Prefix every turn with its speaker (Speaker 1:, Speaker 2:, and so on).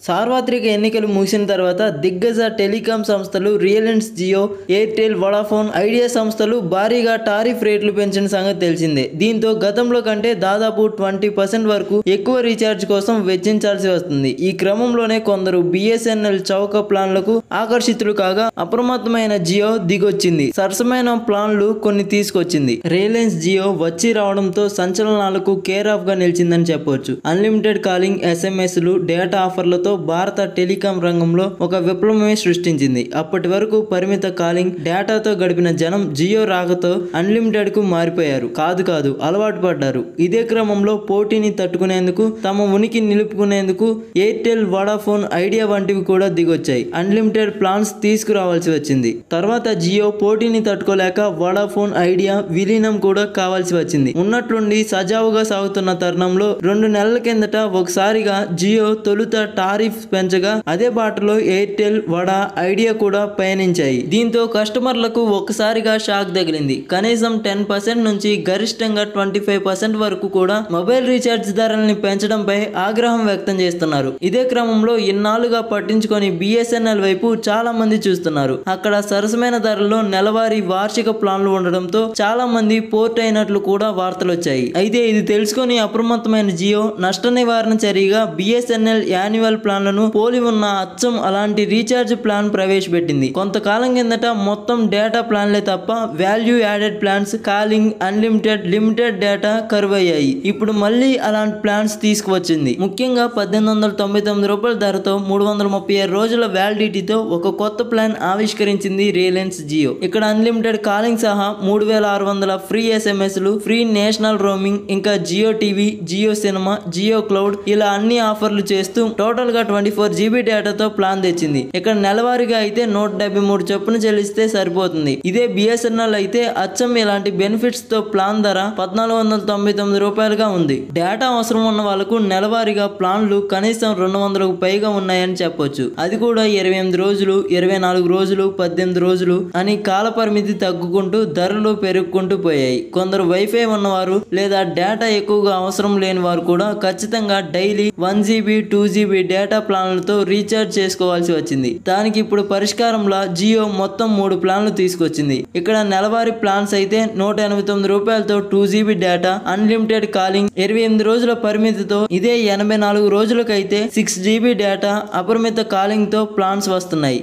Speaker 1: సార్వత్రిక ఎన్నికలు ముగిసిన తర్వాత దిగ్గజ టెలికాం సంస్థలు రిలయన్స్ జియో, ఎయిర్టెల్, వొడాఫోన్, ఐడియా సంస్థలు భారీగా టారిఫ్ రేట్లు పెంచిన సంగతి తెలిసిందే. దీంతో గతంలో కంటే దాదాపు 20% వరకు ఎక్కువ రీఛార్జ్ కోసం వెచ్చించాల్సి వస్తుంది. ఈ క్రమంలోనే కొందరు బిఎస్ఎన్ఎల్ చౌక ప్లాన్లకు ఆకర్షితులు కాగా అప్రమత్తమైన జియో దిగొచ్చింది. సరసమైన ప్లాన్లు కొన్ని తీసుకొచ్చింది. రిలయన్స్ జియో వచ్చి రావడంతో సంచలనాలకు కేర్ ఆఫ్ గా నిలిచిందని చెప్పవచ్చు. అన్లిమిటెడ్ కాలింగ్, ఎస్ఎంఎస్లు, డేటా ఆఫర్లతో భారత టెలికాం రంగంలో ఒక విప్లవమే సృష్టించింది. అప్పటి వరకు పరిమిత కాలింగ్, డేటాతో గడిపిన జనం జియో రాకతో అన్లిమిటెడ్ కు మారిపోయారు. కాదు అలవాటు పడ్డారు. ఇదే క్రమంలో పోటీని తట్టుకునేందుకు, తమ ఉనికి నిలుపుకునేందుకు ఎయిర్టెల్, వొడాఫోన్, ఐడియా వంటివి కూడా దిగొచ్చాయి. అన్లిమిటెడ్ ప్లాన్స్ తీసుకురావాల్సి వచ్చింది. తర్వాత జియో పోటీని తట్టుకోలేక వొడాఫోన్, ఐడియా విలీనం కూడా కావాల్సి వచ్చింది. ఉన్నట్లుండి సజావుగా సాగుతున్న తరుణంలో 2 నెలల కిందట ఒకసారిగా జియో తొలుత టారిఫ్ పెంచగా అదే బాటలో ఎయిర్టెల్, వడా, ఐడియా కూడా పయనించాయి. దీంతో కస్టమర్లకు ఒక్కసారిగా షాక్ తగిలింది. కనీసం 10% నుంచి గరిష్టంగా 25% వరకు కూడా మొబైల్ రీఛార్జ్ ధరల్ని పెంచడంపై ఆగ్రహం వ్యక్తం చేస్తున్నారు. ఇదే క్రమంలో ఇన్నాళ్లుగా పట్టించుకొని బిఎస్ఎన్ఎల్ వైపు చాలా మంది చూస్తున్నారు. అక్కడ సరసమైన ధరల్లో నెలవారీ, వార్షిక ప్లాన్లు ఉండడంతో చాలా మంది పోర్ట్ అయినట్లు కూడా వార్తలు వచ్చాయి. అయితే ఇది తెలుసుకొని అప్రమత్తమైన జియో నష్ట నివారణ చర్యగా బిఎస్ఎన్ఎల్ యాన్యువల్ ప్లాన్లను పోలి ఉన్న అచ్చం అలాంటి రీఛార్జ్ ప్లాన్ ప్రవేశపెట్టింది. కొంతకాలం కిందట మొత్తం డేటా ప్లాన్లే తప్ప value added plans, calling, unlimited, limited data కరువయ్యాయి. ఇప్పుడు మళ్ళీ అలాంటి ప్లాన్స్ తీసుకువచ్చింది. ముఖ్యంగా 1899 రూపాయల ధరతో 336 రోజుల వ్యాలిడిటీతో ఒక కొత్త ప్లాన్ ఆవిష్కరించింది రిలయన్స్ జియో. ఇక్కడ అన్లిమిటెడ్ కాలింగ్ సహా 3600 ఫ్రీ ఎస్ఎంఎస్లు, ఫ్రీ నేషనల్ రోమింగ్, ఇంకా Jio TV, Jio cinema, Jio cloud ఇలా అన్ని ఆఫర్లు చేస్తూ టోటల్ గా 24 GB డేటాతో ప్లాన్ తెచ్చింది. ఇక్కడ నెలవారీగా అయితే 173 చొప్పున చెల్లిస్తే సరిపోతుంది. ఇదే బిఎస్ఎన్ఎల్ అయితే అచ్చం ఇలాంటి బెనిఫిట్స్ తో ప్లాన్ ధర 1499 రూపాయలుగా ఉంది. డేటా అవసరం ఉన్న వాళ్ళకు నెలవారీగా ప్లాన్లు కనీసం 200కు పైగా ఉన్నాయని చెప్పొచ్చు. అది కూడా 28 రోజులు, 24 రోజులు, 18 రోజులు అని కాల పరిమితి తగ్గుకుంటూ ధరలు పెరుగుకుంటూ పోయాయి. కొందరు వైఫై ఉన్నవారు లేదా డేటా ఎక్కువగా అవసరం లేని వారు కూడా ఖచ్చితంగా డైలీ 1 GB, 2 GB డేటా ప్లాన్లతో రీఛార్జ్ చేసుకోవాల్సి వచ్చింది. దానికి ఇప్పుడు పరిష్కారంలా జియో మొత్తం 3 ప్లాన్లు తీసుకొచ్చింది. ఇక్కడ నెలవారీ ప్లాన్స్ అయితే 189 రూపాయలతో 2 GB డేటా, అన్లిమిటెడ్ కాలింగ్, 28 రోజుల పరిమితితో, ఇదే 84 రోజులకైతే 6 GB డేటా, అపరిమిత కాలింగ్ తో ప్లాన్స్ వస్తున్నాయి.